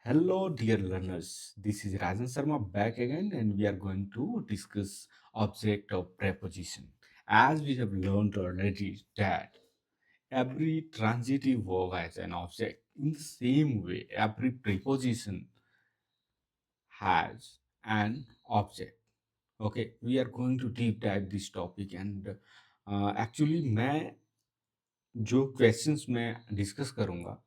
Hello, dear learners. This is Rajan Sharma back again, and we are going to discuss object of preposition. As we have learned already that every transitive verb has an object. In the same way, every preposition has an object. Okay, we are going to deep dive this topic, and actually मैं जो questions मैं discuss करूँगा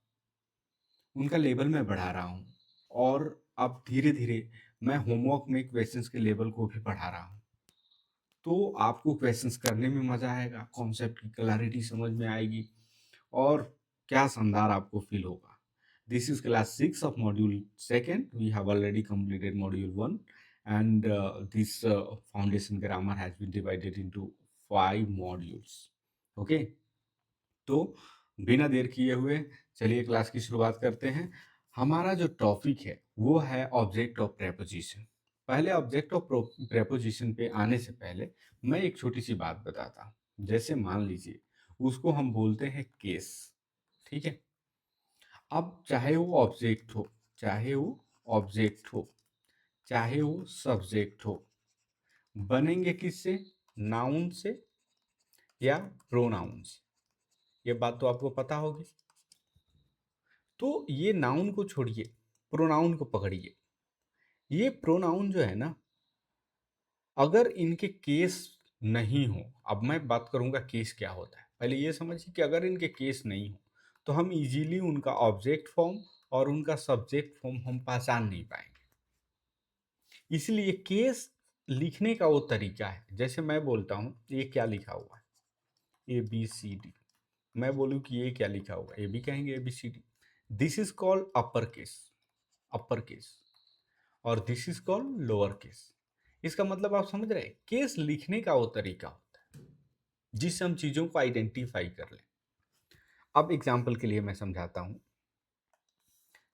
उनका level मैं बढ़ा रहा हूँ और अब धीरे धीरे मैं होमवर्क में क्वेश्चंस के लेवल को भी बढ़ा रहा हूँ। तो आपको क्वेश्चंस करने में मजा आएगा, कॉन्सेप्ट की क्लैरिटी समझ में आएगी और क्या शानदार आपको फील होगा। This is class 6 of module second. We have already completed module 1 and this foundation grammar has been divided into 5 modules. Okay, तो बिना देर किए हुए चलिए क्लास की शुरुआत करते हैं। हमारा जो टॉपिक है वो है ऑब्जेक्ट ऑफ प्रेपोजिशन। पहले ऑब्जेक्ट ऑफ प्रेपोजिशन पे आने से पहले मैं एक छोटी सी बात बताता हूँ। जैसे मान लीजिए उसको हम बोलते हैं केस, ठीक है। अब चाहे वो ऑब्जेक्ट हो, चाहे वो ऑब्जेक्ट हो, चाहे वो सब्जेक्ट हो, बनेंगे किससे? नाउन से या प्रोनाउन से। ये बात तो आपको पता होगी। तो ये नाउन को छोड़िए, प्रोनाउन को पकड़िए। ये प्रोनाउन जो है ना, अगर इनके केस नहीं हो, अब मैं बात करूंगा केस क्या होता है। पहले ये समझिए कि अगर इनके केस नहीं हो तो हम इजीली उनका ऑब्जेक्ट फॉर्म और उनका सब्जेक्ट फॉर्म हम पहचान नहीं पाएंगे। इसलिए केस लिखने का वो तरीका है। जैसे मैं बोलता हूँ ये क्या लिखा हुआ है, ABCD। मैं बोलूँ कि ये क्या लिखा हुआ है, ये भी कहेंगे ABCD। This is called upper case, upper case, और this is called lower case. इसका मतलब आप समझ रहे हैं, केस लिखने का वो तरीका होता है जिससे हम चीजों को आइडेंटिफाई कर लें। अब एग्जाम्पल के लिए मैं समझाता हूं।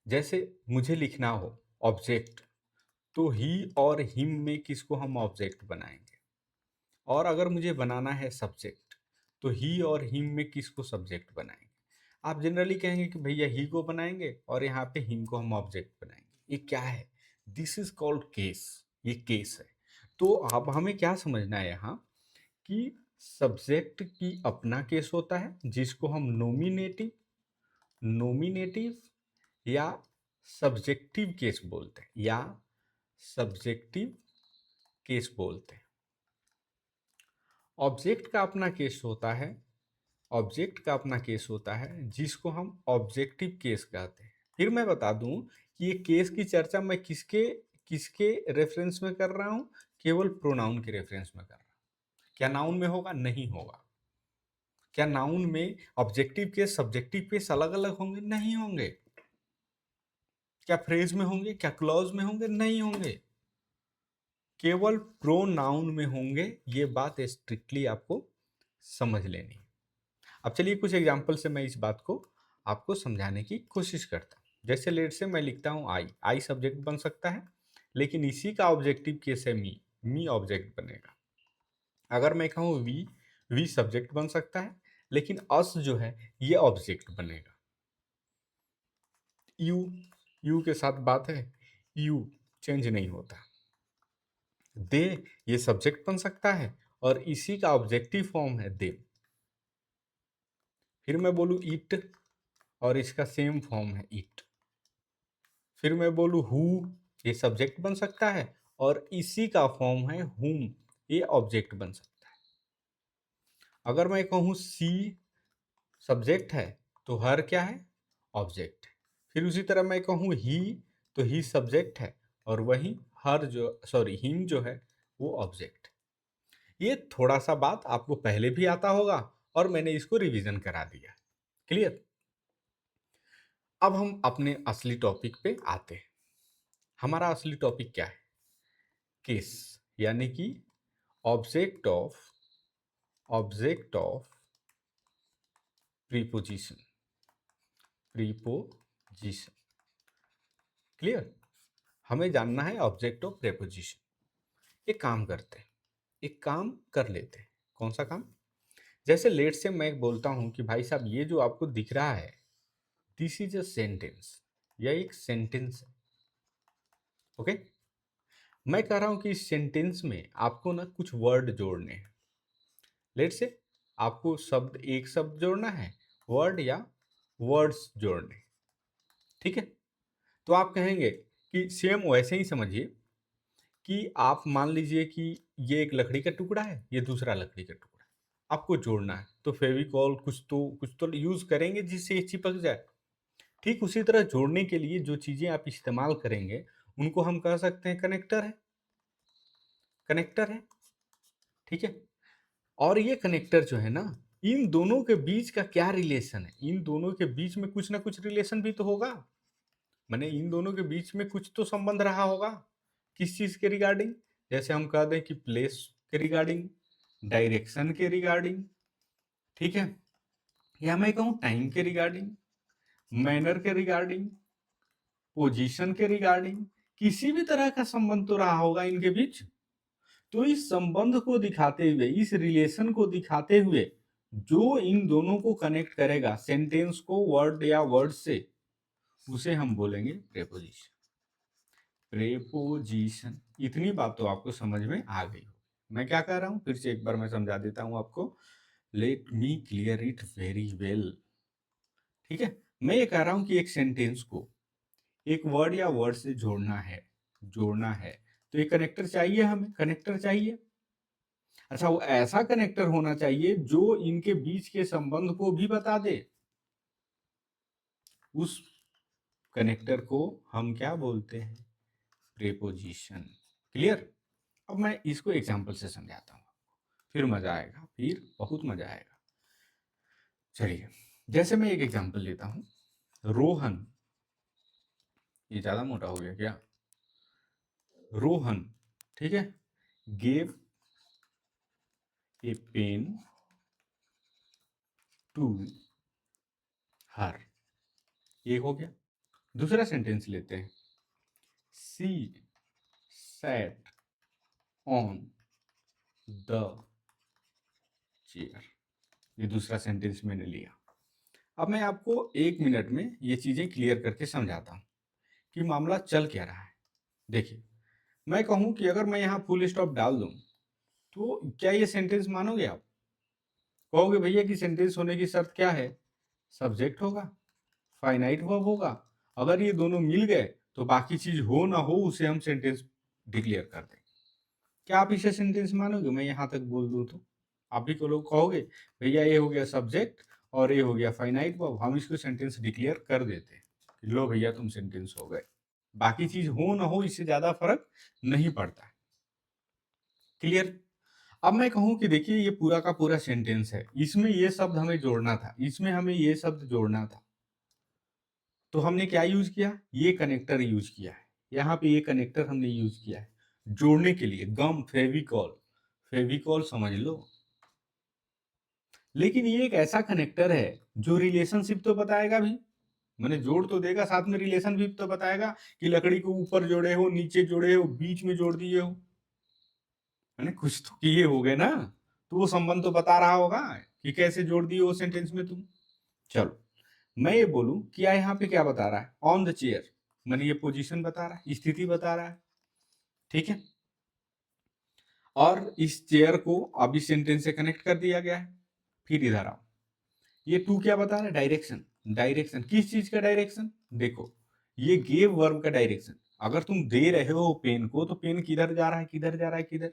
जैसे मुझे लिखना हो ऑब्जेक्ट, तो ही और हिम में किसको हम ऑब्जेक्ट बनाएंगे, और अगर मुझे बनाना है सब्जेक्ट तो ही और हिम में किसको सब्जेक्ट बनाएंगे। आप जनरली कहेंगे कि भैया ही को बनाएंगे और यहाँ पे हिम को हम ऑब्जेक्ट बनाएंगे। ये क्या है? This is called case. ये केस है। तो अब हमें क्या समझना है यहाँ कि सब्जेक्ट की अपना केस होता है जिसको हम नोमिनेटिव, नोमिनेटिव या सब्जेक्टिव केस बोलते हैं, या सब्जेक्टिव केस बोलते हैं। ऑब्जेक्ट का अपना केस होता है, ऑब्जेक्ट का अपना केस होता है जिसको हम ऑब्जेक्टिव केस कहते हैं। फिर मैं बता दूं कि ये केस की चर्चा मैं किसके किसके रेफरेंस में कर रहा हूं? केवल प्रोनाउन के रेफरेंस में कर रहा हूं। क्या नाउन में होगा? नहीं होगा। क्या नाउन में ऑब्जेक्टिव केस सब्जेक्टिव केस अलग अलग होंगे? नहीं होंगे। क्या फ्रेज में होंगे? क्या क्लॉज में होंगे? नहीं होंगे। केवल प्रोनाउन में होंगे। ये बात स्ट्रिक्टली आपको समझ लेनी है। अब चलिए कुछ एग्जांपल से मैं इस बात को आपको समझाने की कोशिश करता हूँ। जैसे लेट से मैं लिखता हूँ आई, आई सब्जेक्ट बन सकता है, लेकिन इसी का ऑब्जेक्टिव केस है मी, मी ऑब्जेक्ट बनेगा। अगर मैं कहूँ वी, वी सब्जेक्ट बन सकता है, लेकिन अस जो है ये ऑब्जेक्ट बनेगा। यू, यू के साथ बात है, यू चेंज नहीं होता। दे, ये सब्जेक्ट बन सकता है और इसी का ऑब्जेक्टिव फॉर्म है दे। फिर मैं बोलूँ इट और इसका सेम फॉर्म है इट। फिर मैं बोलूँ हु, ये सब्जेक्ट बन सकता है और इसी का फॉर्म है हुम, ये ऑब्जेक्ट बन सकता है। अगर मैं कहूँ सी सब्जेक्ट है तो हर क्या है? ऑब्जेक्ट है। फिर उसी तरह मैं कहूँ ही, तो ही सब्जेक्ट है और वही हर जो सॉरी हिम जो है वो ऑब्जेक्ट है। ये थोड़ा सा बात आपको पहले भी आता होगा और मैंने इसको रिवीजन करा दिया। क्लियर? अब हम अपने असली टॉपिक पे आते हैं। हमारा असली टॉपिक क्या है? केस, यानी कि object of, object of preposition, preposition. Clear? हमें जानना है ऑब्जेक्ट ऑफ प्रीपोजिशन। एक काम करते हैं, एक काम कर लेते हैं। कौन सा काम? जैसे लेट से मैं बोलता हूं कि भाई साहब ये जो आपको दिख रहा है, दिस इज अ सेंटेंस, यह एक सेंटेंस है। ओके, मैं कह रहा हूं कि इस सेंटेंस में आपको ना कुछ वर्ड जोड़ने हैं। लेट से आपको एक शब्द जोड़ना है, वर्ड या वर्ड्स जोड़ने हैं। ठीक है, तो आप कहेंगे कि सेम वैसे ही समझिए कि आप मान लीजिए कि ये एक लकड़ी का टुकड़ा है, ये दूसरा लकड़ी का टुकड़ा है, आपको जोड़ना है तो फेविकॉल कुछ तो यूज करेंगे जिससे ये चिपक जाए। ठीक उसी तरह जोड़ने के लिए जो चीजें आप इस्तेमाल करेंगे उनको हम कह सकते हैं कनेक्टर है, कनेक्टर है। ठीक है, और ये कनेक्टर जो है ना, इन दोनों के बीच का क्या रिलेशन है, इन दोनों के बीच में कुछ ना कुछ रिलेशन भी तो होगा। माने इन दोनों के बीच में कुछ तो संबंध रहा होगा। किस चीज के रिगार्डिंग? जैसे हम कह दें कि प्लेस के रिगार्डिंग, डायरेक्शन के रिगार्डिंग, ठीक है, या मैं कहूं टाइम के रिगार्डिंग, मैनर के रिगार्डिंग, पोजीशन के रिगार्डिंग, किसी भी तरह का संबंध तो रहा होगा इनके बीच। तो इस संबंध को दिखाते हुए, इस रिलेशन को दिखाते हुए जो इन दोनों को कनेक्ट करेगा सेंटेंस को वर्ड या वर्ड से, उसे हम बोलेंगे प्रेपोजिशन। प्रेपोजिशन, इतनी बात तो आपको समझ में आ गई हो। मैं क्या कह रहा हूं, फिर से एक बार मैं समझा देता हूं आपको। Let me clear it very well. ठीक है, मैं ये कह रहा हूं कि एक सेंटेंस को एक वर्ड या वर्ड से जोड़ना है, जोड़ना है तो एक कनेक्टर चाहिए, हमें कनेक्टर चाहिए। अच्छा, वो ऐसा कनेक्टर होना चाहिए जो इनके बीच के संबंध को भी बता दे। उस कनेक्टर को हम क्या बोलते हैं? प्रेपोजिशन। क्लियर? अब मैं इसको एग्जांपल से समझाता हूँ, फिर मजा आएगा, फिर बहुत मजा आएगा। चलिए, जैसे मैं एक एग्जांपल लेता हूँ, रोहन, ये ज्यादा मोटा हो गया क्या? रोहन, ठीक है, gave a pen to her, ये हो गया। दूसरा सेंटेंस लेते हैं, she sat on the chair, ये दूसरा सेंटेंस मैंने लिया। अब मैं आपको 1 मिनट में ये चीजें क्लियर करके समझाता हूँ कि मामला चल क्या रहा है। देखिए, मैं कहूं कि अगर मैं यहाँ फुल स्टॉप डाल दूं तो क्या ये सेंटेंस मानोगे आप? कहोगे भैया कि सेंटेंस होने की शर्त क्या है? सब्जेक्ट होगा, फाइनाइट वर्ब होगा, अगर ये दोनों मिल गए तो बाकी चीज हो ना हो उसे हम सेंटेंस डिक्लेयर कर दें। क्या आप इसे सेंटेंस मानोगे? मैं यहां तक बोल दूं तो आप भी को लोग कहोगे भैया ये हो गया सब्जेक्ट और ये हो गया फाइनाइट वर्ब, हम इसको सेंटेंस डिक्लेयर कर देते हैं। लो भैया तुम सेंटेंस हो गए, बाकी चीज हो ना हो इससे ज्यादा फर्क नहीं पड़ता है। क्लियर? अब मैं कहूं कि देखिए ये पूरा का पूरा सेंटेंस है, इसमें ये शब्द हमें जोड़ना था, इसमें हमें ये शब्द जोड़ना था, तो हमने क्या यूज किया? ये कनेक्टर यूज किया है। यहाँ पे ये कनेक्टर हमने यूज किया है जोड़ने के लिए, गम, फेविकॉल, फेविकॉल समझ लो। लेकिन ये एक ऐसा कनेक्टर है जो रिलेशनशिप तो बताएगा भी, मैंने जोड़ तो देगा, साथ में रिलेशन भी तो बताएगा कि लकड़ी को ऊपर जोड़े हो, नीचे जोड़े हो, बीच में जोड़ दिए हो, मैंने कुछ तो किए हो गए ना, तो वो संबंध तो बता रहा होगा कि कैसे जोड़ दिए वो सेंटेंस में तुम। चलो, मैं ये बोलूं कि यहाँ पे क्या बता रहा है? ऑन द चेयर, मैंने ये पोजीशन बता रहा है, स्थिति बता रहा है। ठीक है, और इस चेयर को अब इस सेंटेंस से कनेक्ट कर दिया गया है। फिर इधर आओ, ये टू क्या बता रहा है? डायरेक्शन। डायरेक्शन किस चीज का डायरेक्शन? देखो, ये गेव वर्ब का डायरेक्शन। अगर तुम दे रहे हो पेन को तो पेन किधर जा रहा है, किधर जा रहा है, किधर?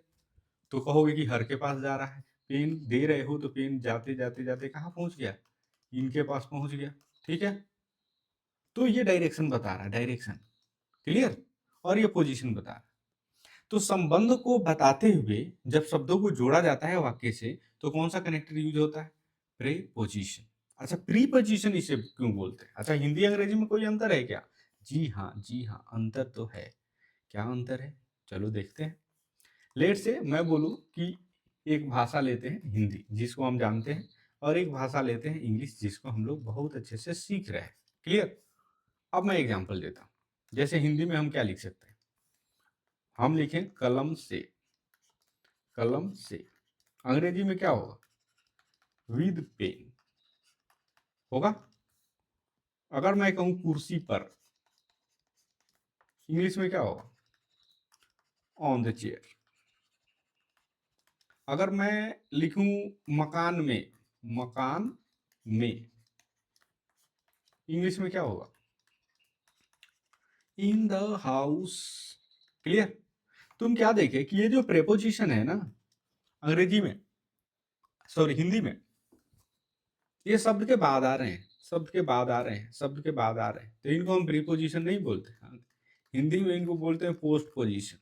तो कहोगे कि हर के पास जा रहा है। पेन दे रहे हो तो पेन जाते जाते जाते कहाँ पहुंच गया? इनके पास पहुंच गया। ठीक है, तो ये डायरेक्शन बता रहा है, डायरेक्शन। क्लियर? और ये पोजीशन बता रहा है। तो संबंध को बताते हुए जब शब्दों को जोड़ा जाता है वाक्य से तो कौन सा कनेक्टर यूज होता है? प्रीपोजिशन। अच्छा, प्रीपोजिशन इसे क्यों बोलते हैं? अच्छा, हिंदी अंग्रेजी में कोई अंतर है क्या? जी हाँ, जी हाँ, अंतर तो है। क्या अंतर है? चलो देखते हैं। लेट से मैं बोलूं कि एक भाषा लेते हैं हिंदी जिसको हम जानते हैं, और एक भाषा लेते हैं इंग्लिश जिसको हम लोग बहुत अच्छे से सीख रहे हैं। क्लियर? अब मैं एग्जांपल देता हूं। जैसे हिंदी में हम क्या लिख सकते हैं? हम लिखें कलम से, कलम से। अंग्रेजी में क्या होगा? विद पेन होगा। अगर मैं कहूं कुर्सी पर, इंग्लिश में क्या होगा? On the chair. अगर मैं लिखूं मकान में, मकान में, इंग्लिश में क्या होगा? In the house. क्लियर? तुम क्या देखे कि ये जो प्रेपोजिशन है ना अंग्रेजी में, सॉरी हिंदी में, ये शब्द के बाद आ रहे हैं, शब्द के बाद आ रहे हैं, शब्द के बाद आ रहे हैं, तो इनको हम प्रीपोजिशन नहीं बोलते। हिंदी में इनको बोलते हैं पोस्ट पोजिशन।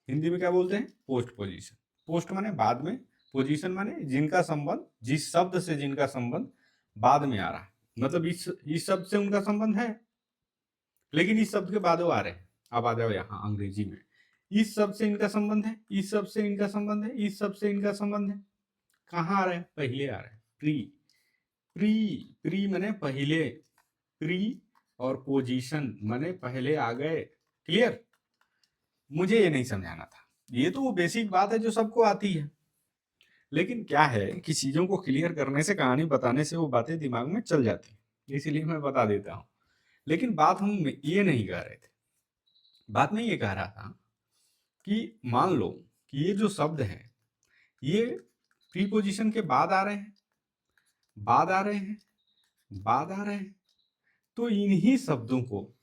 हिंदी में क्या बोलते हैं? Post position. पोस्ट माने बाद में, पोजीशन माने जिनका संबंध, जिस शब्द से जिनका संबंध बाद में आ रहा है, मतलब इस शब्द से उनका संबंध है लेकिन इस शब्द के बाद वो आ रहे हैं। अब आ जाओ यहाँ अंग्रेजी में, इस शब्द से इनका संबंध है, इस शब्द से इनका संबंध है, इस शब्द से इनका संबंध है। कहाँ आ रहे हैं? पहले आ रहे हैं। प्री, प्री, प्री माने पहले, प्री और पोजीशन माने पहले आ गए। क्लियर? मुझे ये नहीं समझाना था, ये तो वो बेसिक बात है जो सबको आती है, लेकिन क्या है कि चीजों को क्लियर करने से, कहानी बताने से वो बातें दिमाग में चल जाती है, इसीलिए मैं बता देता हूँ। लेकिन बात हम ये नहीं कह रहे थे, बात मैं ये कह रहा था कि मान लो कि ये जो शब्द है ये प्रीपोजिशन के बाद आ रहे हैं, बाद आ रहे हैं, बाद आ रहे हैं, तो इन्हीं शब्दों को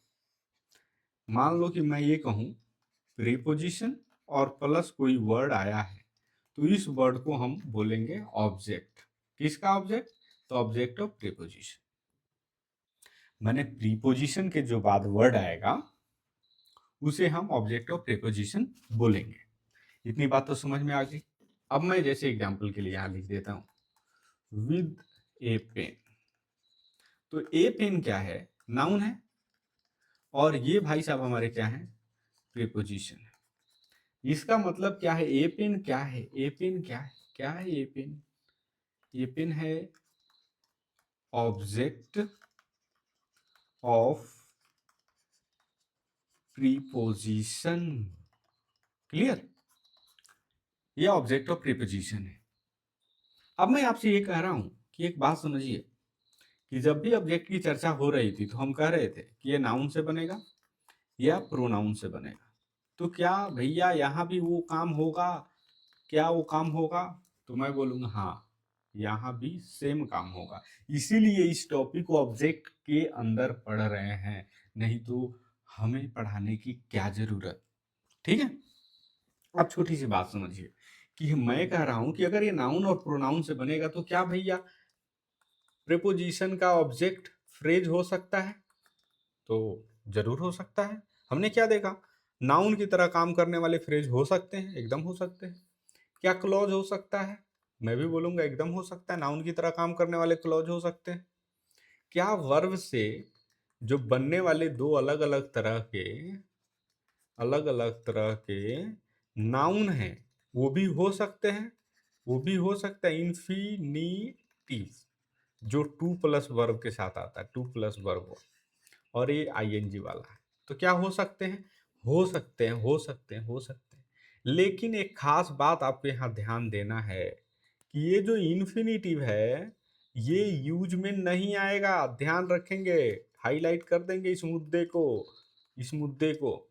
मान लो कि मैं ये कहूं प्रीपोजिशन और प्लस कोई वर्ड आया है, तो इस वर्ड को हम बोलेंगे ऑब्जेक्ट। किसका ऑब्जेक्ट? तो ऑब्जेक्ट ऑफ प्रीपोजिशन। माने प्रीपोजिशन के जो बाद वर्ड आएगा उसे हम ऑब्जेक्ट ऑफ प्रीपोजिशन बोलेंगे। इतनी बात तो समझ में आ गई। अब मैं जैसे एग्जांपल के लिए यहां लिख देता हूं विद ए पेन। तो ए पेन क्या है? नाउन है, और ये भाई साहब हमारे क्या है? प्रीपोजिशन है। इसका मतलब क्या है? ए पेन क्या है? ए पेन क्या है? क्या है ए पेन? ए पेन है ऑब्जेक्ट ऑफ प्रीपोजिशन। क्लियर? ये ऑब्जेक्ट ऑफ प्रीपोजिशन है। अब मैं आपसे ये कह रहा हूं कि एक बात समझिए कि जब भी ऑब्जेक्ट की चर्चा हो रही थी तो हम कह रहे थे कि ये नाउन से बनेगा या प्रोनाउन से बनेगा। तो क्या भैया यहाँ भी वो काम होगा? क्या वो काम होगा? तो मैं बोलूंगा हाँ, यहाँ भी सेम काम होगा। इसीलिए इस टॉपिक को ऑब्जेक्ट के अंदर पढ़ रहे हैं, नहीं तो हमें पढ़ाने की क्या जरूरत। ठीक है? अब छोटी सी बात समझिए कि मैं कह रहा हूं कि अगर ये नाउन और प्रोनाउन से बनेगा तो क्या भैया प्रीपोजिशन का ऑब्जेक्ट फ्रेज हो सकता है? तो जरूर हो सकता है। हमने क्या देखा? नाउन की तरह काम करने वाले फ्रेज हो सकते हैं, एकदम हो सकते हैं। क्या क्लॉज हो सकता है? मैं भी बोलूंगा एकदम हो सकता है, नाउन की तरह काम करने वाले क्लॉज हो सकते हैं। क्या वर्ब से जो बनने वाले दो अलग अलग तरह के नाउन हैं वो भी हो सकते हैं? वो भी हो सकता है। इन्फिनिटिव जो टू प्लस वर्ब के साथ आता है, टू प्लस वर्ब, और ये आईएनजी वाला है, तो क्या हो सकते हैं? हो सकते हैं, हो सकते हैं, हो सकते हैं। लेकिन एक खास बात आपको यहाँ ध्यान देना है कि ये जो इन्फिनिटिव है ये यूज में नहीं आएगा। ध्यान रखेंगे, हाईलाइट कर देंगे इस मुद्दे को, इस मुद्दे को।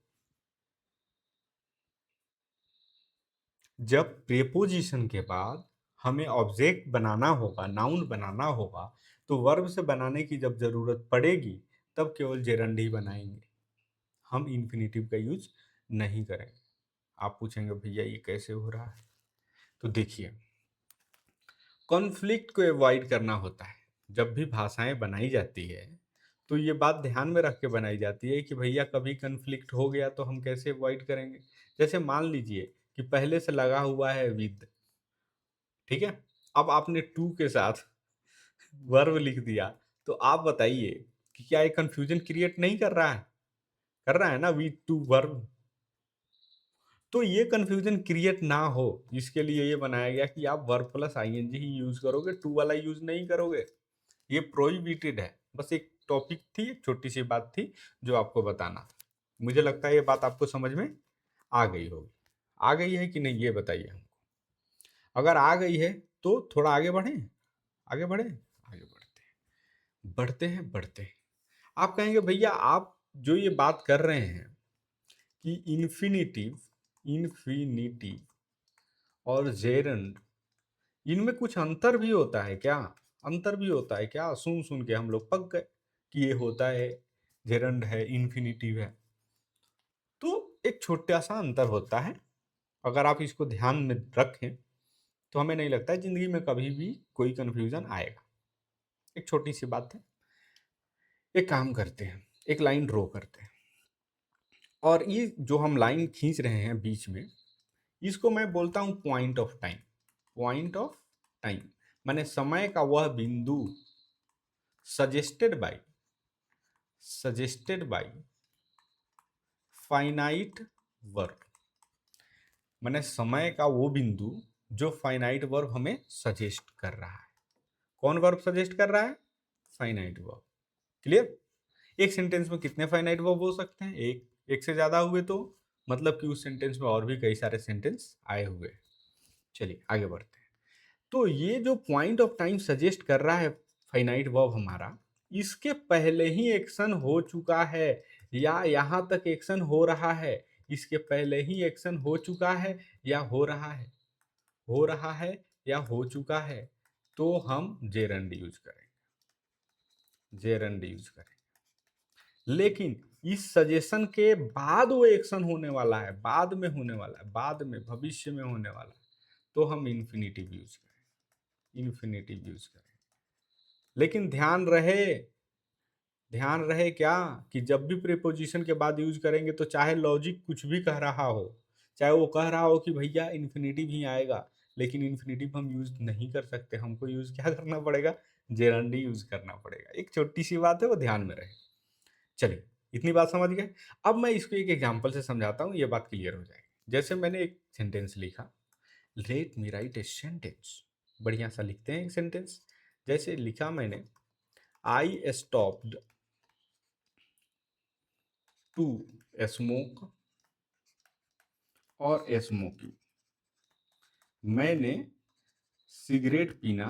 जब प्रेपोजिशन के बाद हमें ऑब्जेक्ट बनाना होगा, नाउन बनाना होगा, तो वर्ब से बनाने की जब जरूरत पड़ेगी तब केवल जेरंडी बनाएंगे, हम इन्फिनिटिव का यूज नहीं करेंगे। आप पूछेंगे भैया ये कैसे हो रहा है? तो देखिए, कॉन्फ्लिक्ट को अवॉइड करना होता है। जब भी भाषाएं बनाई जाती है तो ये बात ध्यान में रख के बनाई जाती है कि भैया कभी कन्फ्लिक्ट हो गया तो हम कैसे अवॉइड करेंगे। जैसे मान लीजिए कि पहले से लगा हुआ है विद, ठीक है, अब आपने टू के साथ वर्ब लिख दिया, तो आप बताइए कि क्या ये कंफ्यूजन क्रिएट नहीं कर रहा है? कर रहा है ना, विद टू वर्ब। तो ये कंफ्यूजन क्रिएट ना हो इसके लिए ये बनाया गया कि आप वर्ब प्लस आईएनजी ही यूज करोगे, टू वाला यूज नहीं करोगे। ये प्रोहिबिटेड है। बस एक टॉपिक थी, एक छोटी सी बात थी जो आपको बताना था। मुझे लगता है ये बात आपको समझ में आ गई होगी। आ गई है कि नहीं ये बताइए हमको। अगर आ गई है तो थोड़ा आगे बढ़ें, आगे बढ़ें, आगे बढ़ते हैं, बढ़ते हैं, बढ़ते हैं। आप कहेंगे भैया आप जो ये बात कर रहे हैं कि इन्फिनिटिव, इन्फिनिटिव और जेरंड, इनमें कुछ अंतर भी होता है क्या? अंतर भी होता है क्या? सुन सुन के हम लोग पक गए कि ये होता है, जेरंड है, इन्फिनिटिव है। तो एक छोटा सा अंतर होता है, अगर आप इसको ध्यान में रखें तो हमें नहीं लगता है जिंदगी में कभी भी कोई कंफ्यूजन आएगा। एक छोटी सी बात है। एक काम करते हैं, एक लाइन ड्रॉ करते हैं, और ये जो हम लाइन खींच रहे हैं बीच में, इसको मैं बोलता हूं point of time. Point of time माने समय का वह बिंदु सजेस्टेड बाय फाइनाइट वर्ब, माने समय का वो बिंदु जो फाइनाइट वर्ब हमें सजेस्ट कर रहा है। कौन वर्ब सजेस्ट कर रहा है? Finite verb. क्लियर? एक सेंटेंस में कितने फाइनाइट वर्ब हो सकते हैं? एक से ज्यादा हुए तो मतलब कि उस सेंटेंस में और भी कई सारे सेंटेंस आए हुए हैं। चलिए आगे बढ़ते हैं। तो ये जो पॉइंट ऑफ टाइम सजेस्ट कर रहा है फाइनाइट वर्ब हमारा, इसके पहले ही एक्शन हो चुका है या यहां तक एक्शन हो रहा है, इसके पहले ही एक्शन हो चुका है या हो रहा है, हो रहा है या हो चुका है, तो हम जेरंड यूज करेंगे, जेरंड यूज करेंगे। लेकिन इस सजेशन के बाद वो एक्शन होने वाला है, बाद में होने वाला है, बाद में, भविष्य में होने वाला है, तो हम इन्फिनिटिव यूज करें, इन्फिनिटिव यूज करें। लेकिन ध्यान रहे क्या कि जब भी प्रीपोजिशन के बाद यूज करेंगे तो चाहे लॉजिक कुछ भी कह रहा हो, चाहे वो कह रहा हो कि भैया इन्फिनिटिव ही आएगा, लेकिन इन्फिनिटिव हम यूज नहीं कर सकते, हमको यूज क्या करना पड़ेगा? जेरंडी यूज करना पड़ेगा। एक छोटी सी बात है, वो ध्यान में रहे। चलिए, इतनी बात समझ गए। अब मैं इसको एक एग्जांपल से समझाता हूँ, ये बात क्लियर हो जाएगी। जैसे मैंने एक सेंटेंस लिखा, let me right a sentence. बढ़िया सा लिखते हैं एक सेंटेंस। जैसे लिखा मैंने, आई स्टॉप्ड टू स्मोक और स्मोकिंग। मैंने सिगरेट पीना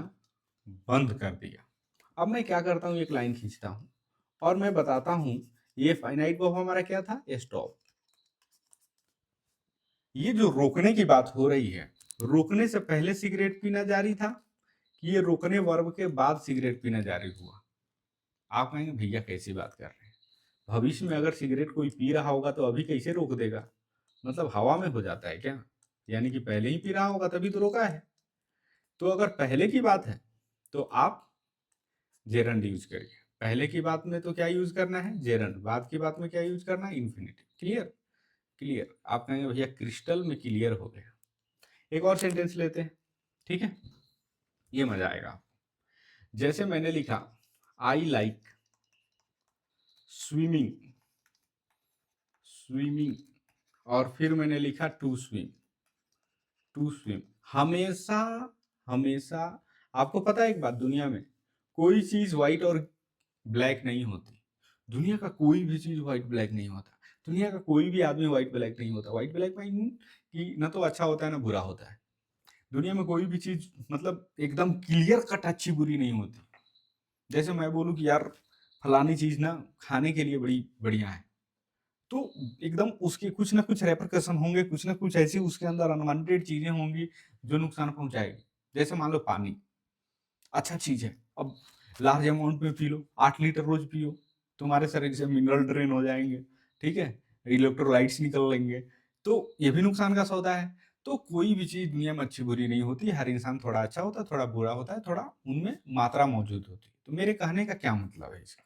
बंद कर दिया। अब मैं क्या करता हूँ, एक लाइन खींचता हूँ और मैं बताता हूँ ये फाइनाइट वर्ब हमारा क्या था? स्टॉप। ये जो रोकने की बात हो रही है, रोकने से पहले सिगरेट पीना जारी था कि ये रोकने वर्ब के बाद सिगरेट पीना जारी हुआ? आप कहेंगे भैया कैसी बात कर रहे हैं, भविष्य में अगर सिगरेट कोई पी रहा होगा तो अभी कैसे रोक देगा? मतलब हवा में हो जाता है क्या? यानी कि पहले ही पी रहा होगा तभी तो रोका है। तो अगर पहले की बात है तो आप जेरंड यूज करिए। पहले की बात में तो क्या यूज करना है? जेरंड। बाद की बात में क्या यूज करना है? इन्फिनिटिव। क्लियर? क्लियर। आप कहेंगे भैया क्रिस्टल में क्लियर हो गया। एक और सेंटेंस लेते हैं, ठीक है, ये मजा आएगा आपको। जैसे मैंने लिखा, आई लाइक स्विमिंग, स्विमिंग, और फिर मैंने लिखा टू स्विम, टू स्विम। हमेशा, हमेशा, आपको पता है एक बात, दुनिया में कोई चीज व्हाइट और ब्लैक नहीं होती। दुनिया का कोई भी चीज व्हाइट ब्लैक नहीं होता। दुनिया का कोई भी आदमी व्हाइट ब्लैक नहीं होता। व्हाइट ब्लैक मीन कि ना तो अच्छा होता है ना बुरा होता है। दुनिया में कोई भी चीज मतलब एकदम क्लियर कट अच्छी बुरी नहीं होती। जैसे मैं बोलूं कि यार फलानी चीज ना खाने के लिए बड़ी बढ़िया है, तो एकदम उसके कुछ ना कुछ रेपरकशन होंगे, कुछ ना कुछ ऐसी उसके अंदर अनवांटेड चीजें होंगी जो नुकसान पहुंचाएगी। जैसे मान लो पानी अच्छा चीज है, अब लार्ज अमाउंट में पी लो, 8 लीटर रोज पियो, तुम्हारे शरीर से मिनरल ड्रेन हो जाएंगे, ठीक है, इलेक्ट्रोलाइट्स निकल लेंगे, तो ये भी नुकसान का सौदा है। तो कोई भी चीज दुनिया में अच्छी बुरी नहीं होती, हर इंसान थोड़ा अच्छा होता है, थोड़ा बुरा होता है, थोड़ा उनमें मात्रा मौजूद होती है। तो मेरे कहने का क्या मतलब है इसका?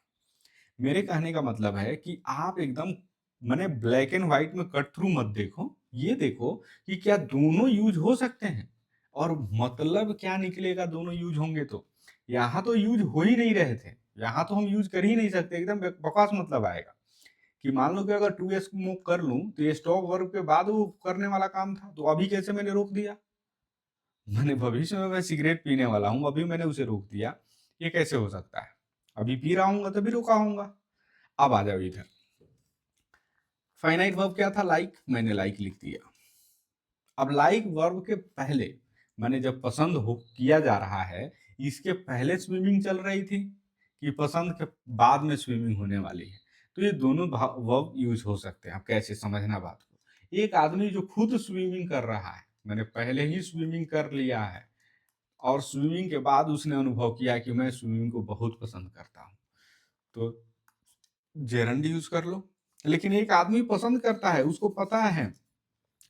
मेरे कहने का मतलब है कि आप एकदम मैंने ब्लैक एंड व्हाइट में कट थ्रू मत देखो, ये देखो कि क्या दोनों यूज हो सकते हैं, और मतलब क्या निकलेगा दोनों यूज होंगे तो। यहाँ तो यूज हो ही नहीं रहे थे, यहाँ तो हम यूज कर ही नहीं सकते, एकदम बकवास मतलब आएगा कि मान लो कि अगर 2s मूव कर लूं तो ये स्टॉप वर्ब के बाद वो करने वाला काम था, तो अभी कैसे मैंने रोक दिया? मैंने भविष्य में मैं सिगरेट पीने वाला हूं, अभी मैंने उसे रोक दिया, ये कैसे हो सकता है? अभी पी रहा हूँ तभी रोका हूंगा। अब आ जाओ इधर, फाइनाइट वर्ब क्या था? लाइक, मैंने लाइक लिख दिया। अब लाइक वर्ब के पहले मैंने जब पसंद हो किया जा रहा है, इसके पहले स्विमिंग चल रही थी कि पसंद के बाद में स्विमिंग होने वाली है? तो ये दोनों वर्ब यूज हो सकते हैं। आप कैसे समझना बात को। एक आदमी जो खुद स्विमिंग कर रहा है, मैंने पहले ही स्विमिंग कर लिया है और स्विमिंग के बाद उसने अनुभव किया कि मैं स्विमिंग को बहुत पसंद करता हूँ, तो जेरंड यूज कर लो। लेकिन एक आदमी पसंद करता है, उसको पता है,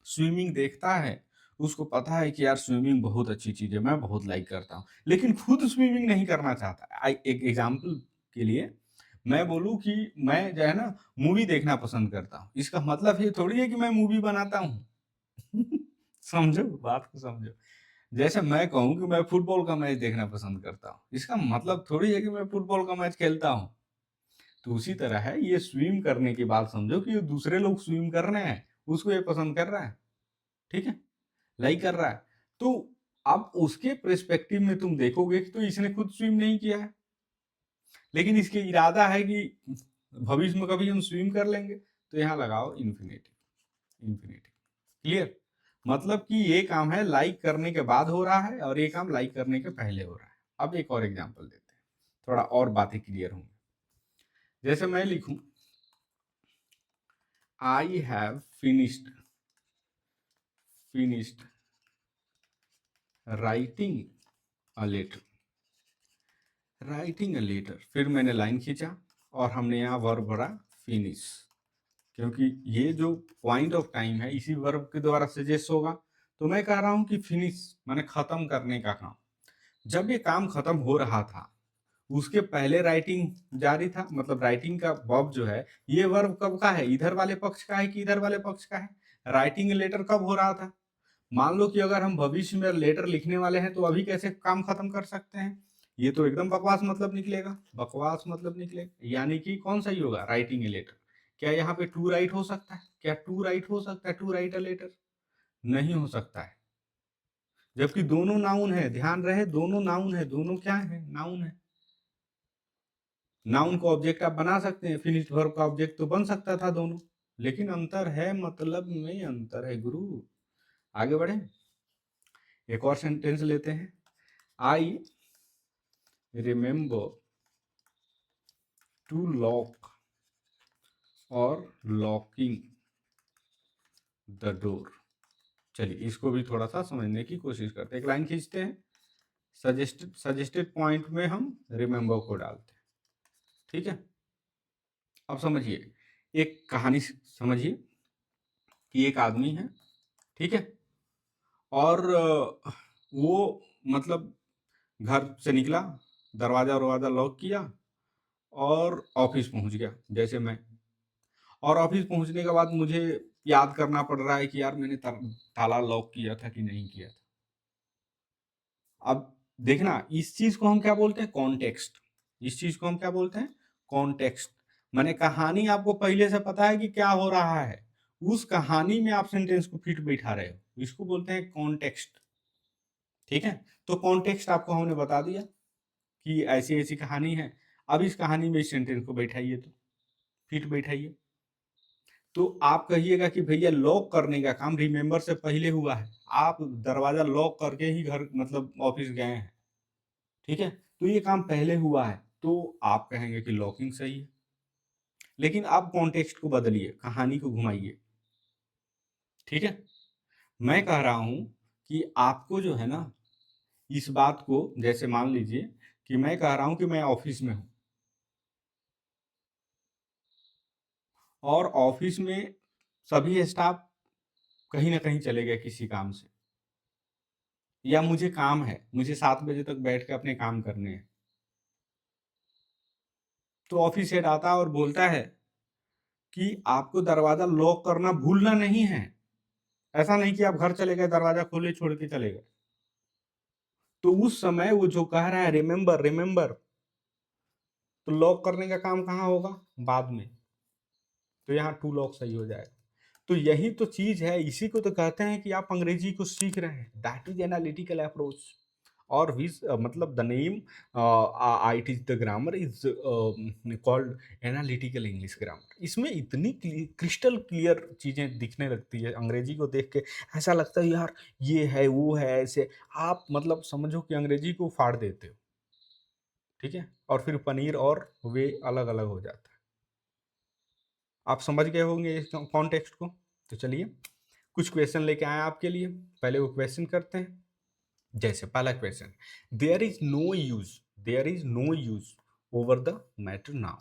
स्विमिंग देखता है, उसको पता है कि यार स्विमिंग बहुत अच्छी चीज है, मैं बहुत लाइक करता हूँ, लेकिन खुद स्विमिंग नहीं करना चाहता। एक एग्जाम्पल के लिए मैं बोलूँ कि मैं जो है ना मूवी देखना पसंद करता हूँ, इसका मतलब ये थोड़ी है कि मैं मूवी बनाता हूँ। समझो बात को, समझो। जैसे मैं कहूँ कि मैं फुटबॉल का मैच देखना पसंद करता हूँ, इसका मतलब थोड़ी है कि मैं फुटबॉल का मैच खेलता हूँ। तो उसी तरह है, ये स्विम करने की बात समझो कि ये दूसरे लोग स्विम कर रहे हैं, उसको ये पसंद कर रहा है, ठीक है, लाइक कर रहा है। तो अब उसके पर्सपेक्टिव में तुम देखोगे कि तो इसने खुद स्विम नहीं किया है, लेकिन इसके इरादा है कि भविष्य में कभी हम स्विम कर लेंगे, तो यहाँ लगाओ इन्फिनेटिव। Infinitive clear. मतलब कि ये काम है लाइक करने के बाद हो रहा है और ये काम लाइक करने के पहले हो रहा है। अब एक और एग्जांपल देते हैं, थोड़ा और बातें क्लियर होंगी। जैसे मैं लिखूं, I have finished writing a letter. Writing a letter, फिर मैंने लाइन खींचा और हमने यहाँ वर्ब भरा फिनिश, क्योंकि ये जो पॉइंट ऑफ टाइम है इसी वर्ब के द्वारा सजेस्ट होगा। तो मैं कह रहा हूं कि फिनिश माने खत्म करने का काम। जब ये काम खत्म हो रहा था, उसके पहले राइटिंग जारी था, मतलब राइटिंग का वर्ब जो है, ये वर्ब कब का है, इधर वाले पक्ष का है कि इधर वाले पक्ष का है। राइटिंग लेटर कब हो रहा था, मान लो कि अगर हम भविष्य में लेटर लिखने वाले हैं तो अभी कैसे काम खत्म कर सकते हैं। ये तो एकदम बकवास मतलब निकलेगा, बकवास मतलब निकलेगा। यानी कि कौन सा ही होगा, राइटिंग ए लेटर। क्या यहाँ पे टू राइट हो सकता है, क्या टू राइट हो सकता है, टू राइट अ लेटर? नहीं हो सकता है, जबकि दोनों नाउन है। ध्यान रहे, दोनों नाउन है, दोनों क्या है, नाउन है। नाउन को ऑब्जेक्ट आप बना सकते हैं, फिनिश्ड वर्ब का ऑब्जेक्ट तो बन सकता था दोनों, लेकिन अंतर है, मतलब में अंतर है गुरु। आगे बढ़े, एक और सेंटेंस लेते हैं। आई रिमेंबर टू लॉक और लॉकिंग द डोर। चलिए इसको भी थोड़ा सा समझने की कोशिश करते हैं। एक लाइन खींचते हैं, सजेस्टेड पॉइंट में हम रिमेंबर को डालते हैं, ठीक है। अब समझिए, एक कहानी समझिए कि एक आदमी है, ठीक है, और वो मतलब घर से निकला, दरवाजा वरवाजा लॉक किया और ऑफिस पहुंच गया, जैसे मैं। और ऑफिस पहुंचने के बाद मुझे याद करना पड़ रहा है कि यार मैंने ताला लॉक किया था कि नहीं किया था। अब देखना, इस चीज को हम क्या बोलते हैं, कॉन्टेक्स्ट। इस चीज को हम क्या बोलते हैं, कॉन्टेक्स्ट। माने कहानी आपको पहले से पता है कि क्या हो रहा है, उस कहानी में आप सेंटेंस को फिट बैठा रहे हो, इसको बोलते हैं कॉन्टेक्स्ट, ठीक है। तो कॉन्टेक्स्ट आपको हमने बता दिया कि ऐसी ऐसी कहानी है। अब इस कहानी में इस सेंटेंस को बैठाइए, तो फिट बैठाइए। तो आप कहिएगा कि भैया लॉक करने का काम रिमेंबर से पहले हुआ है, आप दरवाजा लॉक करके ही घर मतलब ऑफिस गए हैं, ठीक है, तो ये काम पहले हुआ है, तो आप कहेंगे कि लॉकिंग सही है। लेकिन आप कॉन्टेक्स्ट को बदलिए, कहानी को घुमाइए, ठीक है। मैं कह रहा हूं कि आपको जो है ना, इस बात को, जैसे मान लीजिए कि मैं कह रहा हूं कि मैं ऑफिस में हूं और ऑफिस में सभी स्टाफ कहीं ना कहीं चले गए किसी काम से, या मुझे काम है, मुझे 7 बजे तक बैठ के अपने काम करने हैं। तो ऑफिस हेड आता है और बोलता है कि आपको दरवाजा लॉक करना भूलना नहीं है। ऐसा नहीं कि आप घर चले गए, दरवाजा खोले छोड़ के चले गए। तो उस समय वो जो कह रहा है रिमेंबर रिमेंबर, तो लॉक करने का काम कहाँ होगा, बाद में। तो यहाँ टू लॉक सही हो जाएगा। तो यही तो चीज है, इसी को तो कहते हैं कि आप अंग्रेजी को सीख रहे हैं, दैट इज एनालिटिकल अप्रोच। और विच मतलब the name it is the grammar is called analytical English grammar. इसमें इतनी क्रिस्टल क्लियर चीजें दिखने लगती है, अंग्रेजी को देख के ऐसा लगता है यार ये है वो है, ऐसे आप मतलब समझो कि अंग्रेजी को फाड़ देते हो, ठीक है, और फिर पनीर और वे अलग अलग हो जाता है। आप समझ गए होंगे इस कॉन्टेक्स्ट को। तो चलिए कुछ क्वेश्चन लेके आए आपके लिए, पहले वो क्वेश्चन करते हैं। जैसे पहला question, there is no use over the matter now.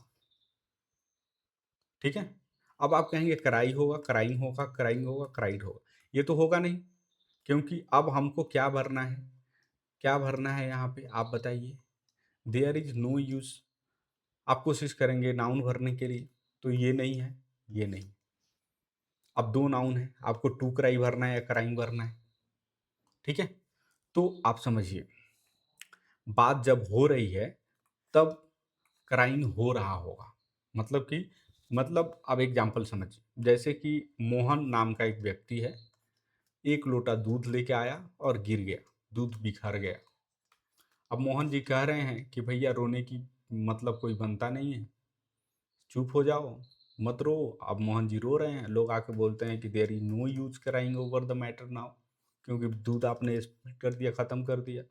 ठीक है, अब आप कहेंगे कराई होगा, क्राइंग होगा, क्राइंग होगा, क्राइड होगा। ये तो होगा नहीं, क्योंकि अब हमको क्या भरना है, क्या भरना है यहाँ पे आप बताइए। देयर इज नो यूज, आप कोशिश करेंगे नाउन भरने के लिए, तो ये नहीं है, ये नहीं। अब दो नाउन है, आपको टू क्राई भरना है या क्राइंग भरना है। ठीक है, तो आप समझिए, बात जब हो रही है तब क्राइंग हो रहा होगा, मतलब कि, मतलब अब एग्जाम्पल समझिए, जैसे कि मोहन नाम का एक व्यक्ति है, एक लोटा दूध लेके आया और गिर गया, दूध बिखर गया। अब मोहन जी कह रहे हैं कि भैया रोने की मतलब कोई बनता नहीं है, चुप हो जाओ, मत रो। अब मोहन जी रो रहे हैं, लोग आके बोलते हैं कि there is no use crying over the matter now, क्योंकि दूध आपने स्पिल कर दिया, खत्म कर दिया।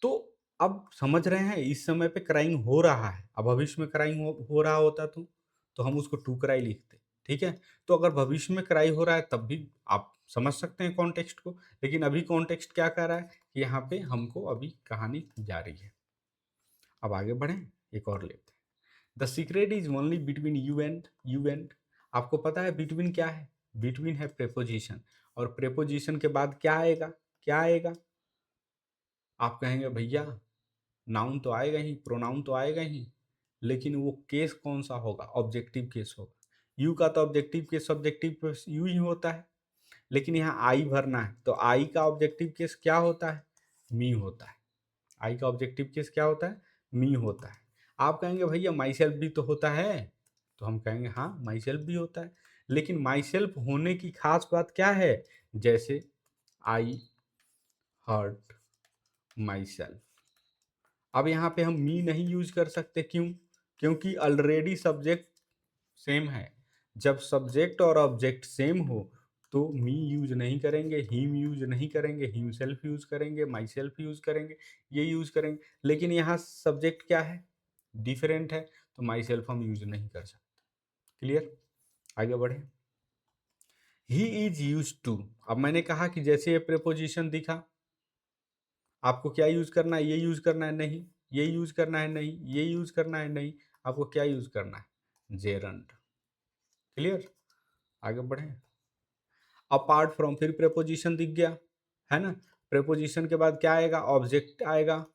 तो अब समझ रहे हैं इस समय पे क्राइंग हो रहा है, अब भविष्य में क्राइंग हो रहा होता तो हम उसको टू क्राई लिखते। ठीक है, तो अगर भविष्य में क्राई हो रहा है तब भी आप समझ सकते हैं कॉन्टेक्स्ट को, लेकिन अभी कॉन्टेक्स्ट क्या कर रहा है कि यहाँ पे हमको अभी कहानी जारी है। अब आगे बढ़ें, एक और लेते हैं। The secret is only between you and. आपको पता है बिटवीन क्या है? बिटवीन है प्रेपोजिशन, और प्रेपोजिशन के बाद क्या आएगा, क्या आएगा? आप कहेंगे भैया नाउन तो आएगा ही, प्रोनाउन तो आएगा ही, लेकिन वो केस कौन सा होगा? ऑब्जेक्टिव केस होगा। यू का तो objective case subjective case you ही होता है, लेकिन यहाँ आई भरना है, तो आई का ऑब्जेक्टिव केस क्या होता है? मी होता है। आई का ऑब्जेक्टिव केस क्या होता है? मी होता है। आप कहेंगे भैया माई सेल्फ भी तो होता है, तो हम कहेंगे हाँ माई सेल्फ भी होता है, लेकिन माई सेल्फ होने की खास बात क्या है? जैसे आई हर्ट माई सेल्फ। अब यहाँ पे हम मी नहीं यूज कर सकते, क्यों? क्योंकि ऑलरेडी सब्जेक्ट सेम है। जब सब्जेक्ट और ऑब्जेक्ट सेम हो तो मी यूज नहीं करेंगे, हिम यूज नहीं करेंगे, हिम सेल्फ यूज करेंगे, माई सेल्फ यूज करेंगे, ये यूज करेंगे। लेकिन यहाँ सब्जेक्ट क्या है? डिफरेंट है, तो माई सेल्फ हम यूज नहीं कर सकते। क्लियर? आगे बढ़े। ही इज यूज टू, अब मैंने कहा कि जैसे ये प्रेपोजिशन दिखा, आपको क्या यूज करना है? ये यूज करना है? नहीं। ये यूज करना है? नहीं। ये यूज करना है? नहीं। आपको क्या यूज करना है? जेरंड। क्लियर? आगे बढ़े। अपार्ट फ्रॉम, फिर प्रेपोजिशन दिख गया, है ना? प्रेपोजिशन के बाद क्या आएगा? ऑब्जेक्ट आएगा।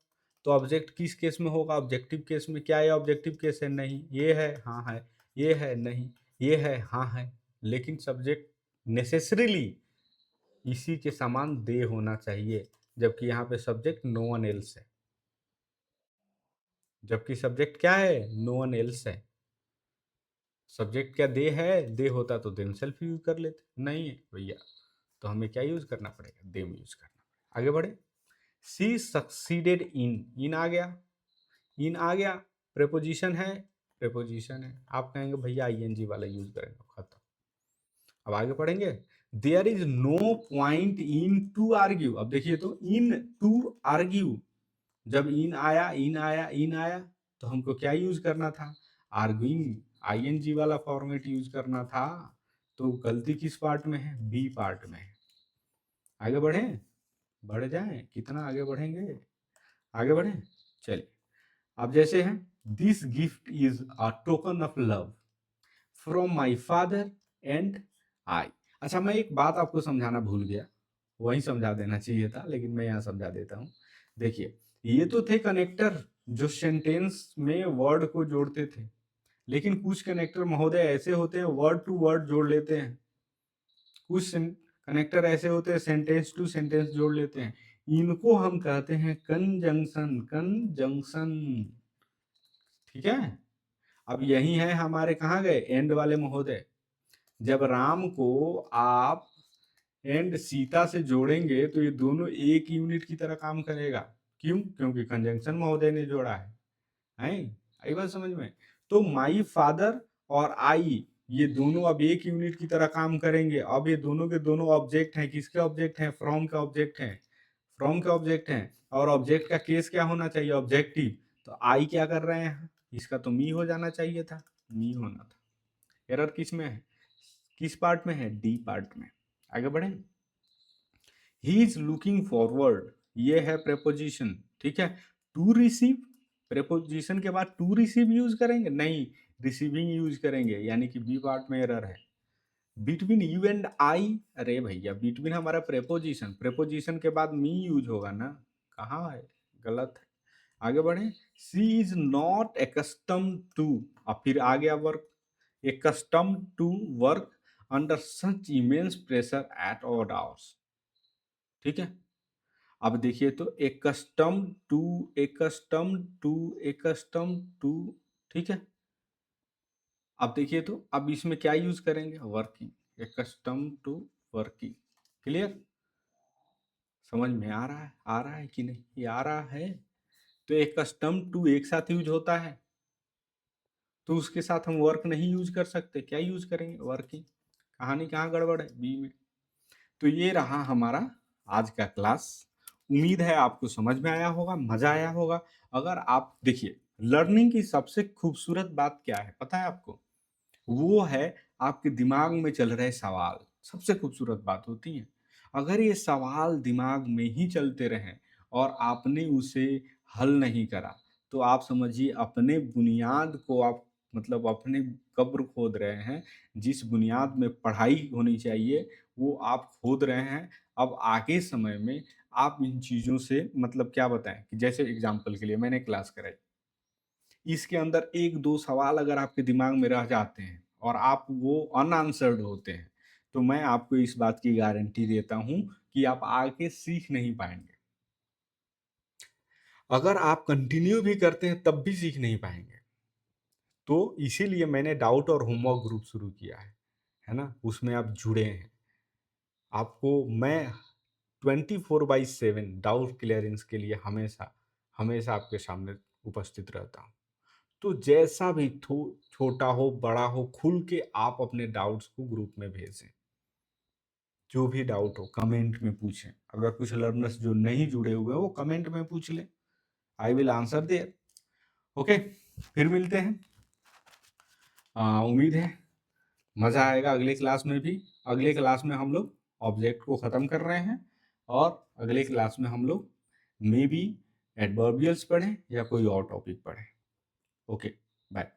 तो ऑब्जेक्ट किस केस में होगा? ऑब्जेक्टिव केस में। क्या है ऑब्जेक्टिव केस है? नहीं। ये है? हाँ है। ये है? नहीं। ये है? हाँ है। लेकिन सब्जेक्ट नेसेसरीली इसी के समान दे होना चाहिए, जबकि यहाँ पे सब्जेक्ट नो वन एल्स है। जबकि सब्जेक्ट क्या है? नो वन एल्स है। सब्जेक्ट क्या दे है? दे होता तो देम सेल्फ यूज कर लेते, नहीं है भैया, तो हमें क्या यूज करना पड़ेगा? देम यूज करना पड़ेगा। आगे बढ़े। सी सक्सीडेड इन आ गया, इन आ गया, प्रेपोजिशन है, प्रेपोजिशन है। आप कहेंगे भैया आईएनजी वाला यूज करेंगे, खत्म। अब आगे पढ़ेंगे। There is no point in to argue. अब देखिए तो इन टू आर्ग्यू, जब इन आया, इन आया, इन आया, तो हमको क्या यूज करना था? आर्ग्यूइंग, आईएनजी वाला फॉर्मेट यूज करना था। तो गलती किस पार्ट में है? बी पार्ट में है। आगे बढ़े, बढ़ जाएं, कितना आगे बढ़ेंगे? आगे बढ़े, चलिए। अब जैसे है, this gift is a token of love from my father and I. अच्छा, मैं एक बात आपको समझाना भूल गया, वही समझा देना चाहिए था, लेकिन मैं यहाँ समझा देता हूँ। देखिए, ये तो थे कनेक्टर जो सेंटेंस में वर्ड को जोड़ते थे, लेकिन कुछ कनेक्टर महोदय ऐसे होते हैं वर्ड टू वर्ड जोड़ लेते हैं, कुछ कनेक्टर ऐसे होते हैं सेंटेंस टू सेंटेंस जोड़ लेते हैं। इनको हम कहते हैं कंजंक्शन, कंजंक्शन। ठीक है, अब यही है हमारे, कहाँ गए एंड वाले महोदय? जब राम को आप एंड सीता से जोड़ेंगे तो ये दोनों एक यूनिट की तरह काम करेगा। क्यों? क्योंकि कंजंक्शन महोदय ने जोड़ा है। आई बात समझ में? तो माई फादर और आई, ये दोनों अब एक यूनिट की तरह काम करेंगे। अब ये दोनों के दोनों ऑब्जेक्ट हैं, किसके ऑब्जेक्ट हैं? फ्रॉम का ऑब्जेक्ट हैं, फ्रॉम के ऑब्जेक्ट हैं, और ऑब्जेक्ट का केस क्या होना चाहिए? ऑब्जेक्टिव। तो आई क्या कर रहे हैं? इसका तो मी हो जाना चाहिए था, मी होना था। एरर किस में है, किस पार्ट में है, डी पार्ट में। आगे बढ़े, ही इज लुकिंग फॉरवर्ड, ये है प्रेपोजिशन, ठीक है। टू रिसीव, प्रेपोजिशन के बाद टू रिसीव यूज करेंगे, नहीं, रिसीविंग यूज करेंगे, यानी कि बी पार्ट में एरर है। बिटवीन यू एंड आई, अरे भैया बिटवीन हमारा प्रेपोजिशन, प्रेपोजिशन के बाद मी यूज होगा ना, कहाँ है, गलत है। आगे बढ़े, she is not accustom to, अब फिर आ गया work, accustom to work under such immense pressure at odd hours, ठीक है। अब देखिए तो accustom to, accustom to, accustom to, ठीक है। अब देखिए तो अब इसमें क्या यूज करेंगे, working, accustomed to working, clear, समझ में आ रहा है कि नहीं, ये आ रहा है। तो एकस्टम टू एक साथ यूज होता है, तो उसके साथ हम वर्क नहीं यूज कर सकते, क्या यूज करेंगे, वर्किंग। कहानी कहाँ गड़बड़ है, बी में। तो ये रहा हमारा आज का क्लास, उम्मीद है आपको समझ में आया होगा, मजा आया होगा। अगर आप देखिए, लर्निंग की सबसे खूबसूरत बात क्या है पता है आपको, वो है आपके दिमाग में चल रहे सवाल, सबसे खूबसूरत बात होती है। अगर ये सवाल दिमाग में ही चलते रहें और आपने उसे हल नहीं करा, तो आप समझिए अपने बुनियाद को आप, मतलब अपने कब्र खोद रहे हैं। जिस बुनियाद में पढ़ाई होनी चाहिए वो आप खोद रहे हैं। अब आगे समय में आप इन चीज़ों से, मतलब क्या बताएं, कि जैसे एग्जाम्पल के लिए मैंने क्लास कराई, इसके अंदर एक दो सवाल अगर आपके दिमाग में रह जाते हैं और आप वो अनआंसर्ड होते हैं, तो मैं आपको इस बात की गारंटी देता हूं कि आप आगे सीख नहीं पाएंगे। अगर आप कंटिन्यू भी करते हैं तब भी सीख नहीं पाएंगे। तो इसीलिए मैंने डाउट और होमवर्क ग्रुप शुरू किया है ना, उसमें आप जुड़े हैं। आपको मैं 24/7 डाउट क्लियरेंस के लिए हमेशा हमेशा आपके सामने उपस्थित रहता हूँ। तो जैसा भी छोटा हो बड़ा हो, खुल के आप अपने डाउट्स को ग्रुप में भेजें। जो भी डाउट हो कमेंट में पूछें। अगर कुछ लर्नर्स जो नहीं जुड़े हुए वो कमेंट में पूछ लें, I will answer there. Okay, फिर मिलते हैं। उम्मीद है मजा आएगा अगले क्लास में भी। अगले क्लास में हम लोग ऑब्जेक्ट को खत्म कर रहे हैं, और अगले क्लास में हम लोग मे बी एडवर्बियल्स पढ़ें या कोई और टॉपिक पढ़ें। Okay, bye.